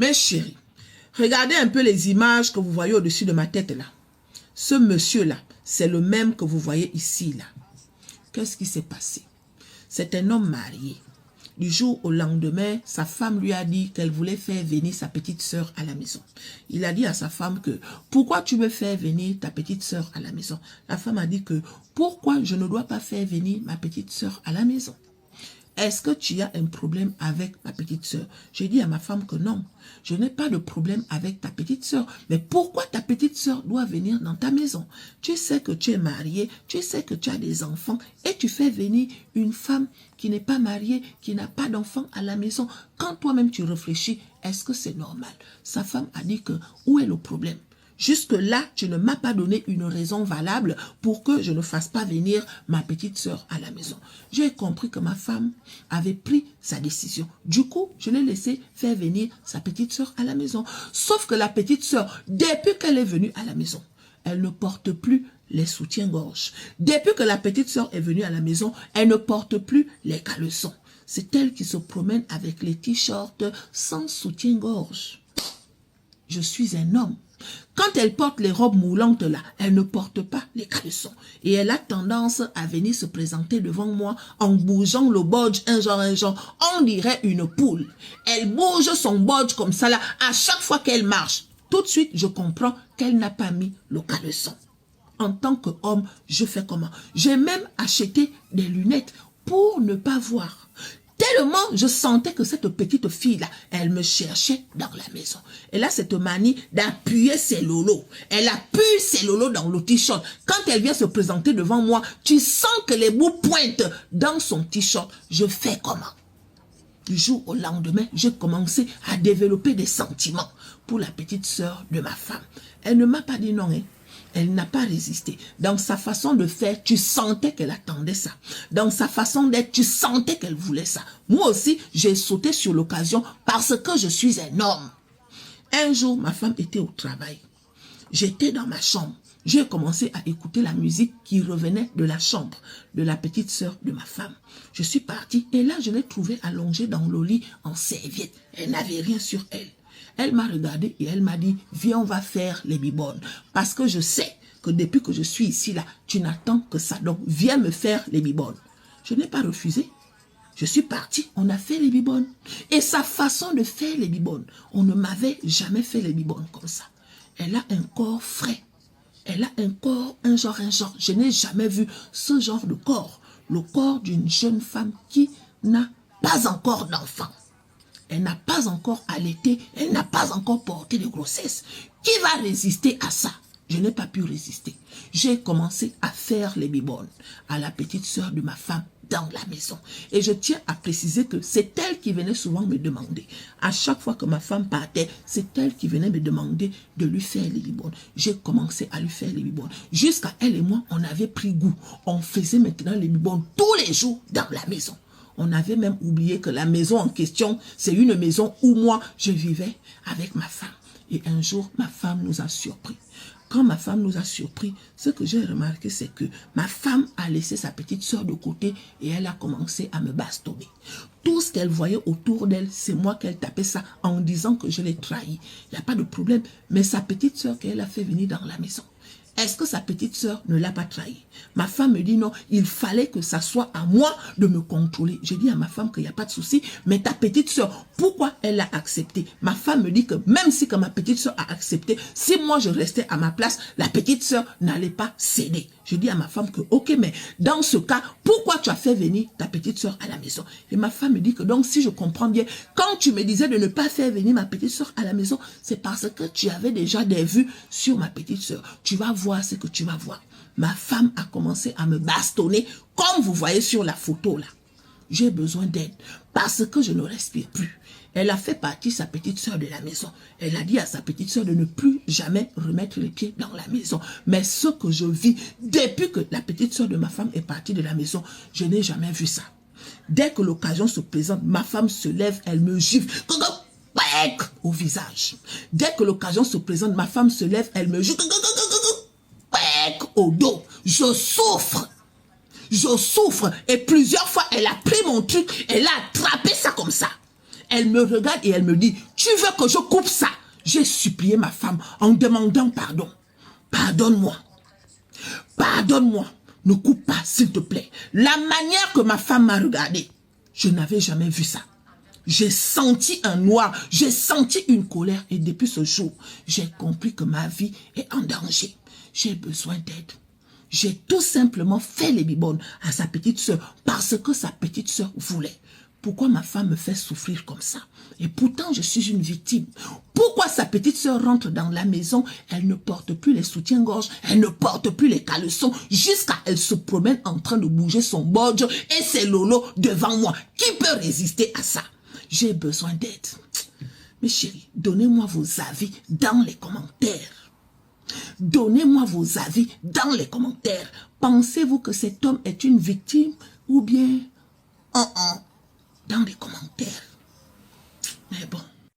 Mes chéris, regardez un peu les images que vous voyez au-dessus de ma tête là. Ce monsieur-là, c'est le même que vous voyez ici là. Qu'est-ce qui s'est passé? C'est un homme marié. Du jour au lendemain, sa femme lui a dit qu'elle voulait faire venir sa petite sœur à la maison. Il a dit à sa femme que, pourquoi tu veux faire venir ta petite sœur à la maison? La femme a dit que, pourquoi je ne dois pas faire venir ma petite sœur à la maison? Est-ce que tu as un problème avec ma petite sœur? J'ai dit à ma femme que non, je n'ai pas de problème avec ta petite sœur. Mais pourquoi ta petite sœur doit venir dans ta maison? Tu sais que tu es marié, tu sais que tu as des enfants et tu fais venir une femme qui n'est pas mariée, qui n'a pas d'enfants à la maison. Quand toi-même tu réfléchis, est-ce que c'est normal? Sa femme a dit que, où est le problème? Jusque-là, tu ne m'as pas donné une raison valable pour que je ne fasse pas venir ma petite sœur à la maison. J'ai compris que ma femme avait pris sa décision. Du coup, je l'ai laissé faire venir sa petite sœur à la maison. Sauf que la petite sœur, depuis qu'elle est venue à la maison, elle ne porte plus les soutiens-gorge. Depuis que la petite sœur est venue à la maison, elle ne porte plus les caleçons. C'est elle qui se promène avec les t-shirts sans soutien-gorge. Je suis un homme. Quand elle porte les robes moulantes là, elle ne porte pas les caleçons. Et elle a tendance à venir se présenter devant moi en bougeant le bodge, un genre, on dirait une poule. Elle bouge son bodge comme ça là, à chaque fois qu'elle marche. Tout de suite, je comprends qu'elle n'a pas mis le caleçon. En tant qu'homme, je fais comment? J'ai même acheté des lunettes pour ne pas voir. Tellement je sentais que cette petite fille-là, elle me cherchait dans la maison. Elle a cette manie d'appuyer ses lolos. Elle appuie ses lolos dans le t-shirt. Quand elle vient se présenter devant moi, tu sens que les bouts pointent dans son t-shirt. Je fais comment? Du jour au lendemain, j'ai commencé à développer des sentiments pour la petite sœur de ma femme. Elle ne m'a pas dit non, hein. Elle n'a pas résisté. Dans sa façon de faire, tu sentais qu'elle attendait ça. Dans sa façon d'être, tu sentais qu'elle voulait ça. Moi aussi, j'ai sauté sur l'occasion parce que je suis un homme. Un jour, ma femme était au travail. J'étais dans ma chambre. J'ai commencé à écouter la musique qui revenait de la chambre de la petite sœur de ma femme. Je suis partie et là, je l'ai trouvée allongée dans le lit en serviette. Elle n'avait rien sur elle. Elle m'a regardé et elle m'a dit, viens, on va faire les bibones. Parce que je sais que depuis que je suis ici, là, tu n'attends que ça. Donc, viens me faire les bibones. Je n'ai pas refusé. Je suis partie, on a fait les bibones. Et sa façon de faire les bibones, on ne m'avait jamais fait les bibones comme ça. Elle a un corps frais. Elle a un corps, un genre. Je n'ai jamais vu ce genre de corps. Le corps d'une jeune femme qui n'a pas encore d'enfant. Elle n'a pas encore allaité, elle n'a pas encore porté de grossesse. Qui va résister à ça? Je n'ai pas pu résister. J'ai commencé à faire les bibones à la petite sœur de ma femme dans la maison. Et je tiens à préciser que c'est elle qui venait souvent me demander. À chaque fois que ma femme partait, c'est elle qui venait me demander de lui faire les bibones. J'ai commencé à lui faire les bibones. Jusqu'à elle et moi, on avait pris goût. On faisait maintenant les bibones tous les jours dans la maison. On avait même oublié que la maison en question, c'est une maison où moi, je vivais avec ma femme. Et un jour, ma femme nous a surpris. Quand ma femme nous a surpris, ce que j'ai remarqué, c'est que ma femme a laissé sa petite soeur de côté et elle a commencé à me bastonner. Tout ce qu'elle voyait autour d'elle, c'est moi qu'elle tapait ça en disant que je l'ai trahi. Il n'y a pas de problème, mais sa petite soeur qu'elle a fait venir dans la maison, est-ce que sa petite sœur ne l'a pas trahi? Ma femme me dit non, il fallait que ça soit à moi de me contrôler. Je dis à ma femme qu'il n'y a pas de souci, mais ta petite sœur, pourquoi elle a accepté? Ma femme me dit que même si que ma petite sœur a accepté, si moi je restais à ma place, la petite sœur n'allait pas céder. Je dis à ma femme que ok, mais dans ce cas, pourquoi tu as fait venir ta petite sœur à la maison? Et ma femme me dit que donc si je comprends bien, quand tu me disais de ne pas faire venir ma petite sœur à la maison, c'est parce que tu avais déjà des vues sur ma petite sœur. Tu vas voir ce que tu vas voir. Ma femme a commencé à me bastonner, comme vous voyez sur la photo là. J'ai besoin d'aide parce que je ne respire plus. Elle a fait partir sa petite sœur de la maison. Elle a dit à sa petite sœur de ne plus jamais remettre les pieds dans la maison. Mais ce que je vis depuis que la petite sœur de ma femme est partie de la maison, je n'ai jamais vu ça. Dès que l'occasion se présente, ma femme se lève, elle me gifle au visage. Dès que l'occasion se présente, ma femme se lève, elle me gifle au dos. Je souffre. Je souffre. Et plusieurs fois, elle a pris mon truc, elle a attrapé ça comme ça. Elle me regarde et elle me dit, tu veux que je coupe ça? J'ai supplié ma femme en demandant pardon. Pardonne-moi. Pardonne-moi. Ne coupe pas, s'il te plaît. La manière que ma femme m'a regardé, je n'avais jamais vu ça. J'ai senti un noir, j'ai senti une colère et depuis ce jour, j'ai compris que ma vie est en danger. J'ai besoin d'aide. J'ai tout simplement fait les bibones à sa petite sœur parce que sa petite sœur voulait. Pourquoi ma femme me fait souffrir comme ça? Et pourtant, je suis une victime. Pourquoi sa petite sœur rentre dans la maison, elle ne porte plus les soutiens-gorge, elle ne porte plus les caleçons, jusqu'à elle se promène en train de bouger son bodge et ses lolos devant moi. Qui peut résister à ça? J'ai besoin d'aide. Mes chéris, donnez-moi vos avis dans les commentaires. Donnez-moi vos avis dans les commentaires. Pensez-vous que cet homme est une victime ou bien... dans les commentaires. Mais bon.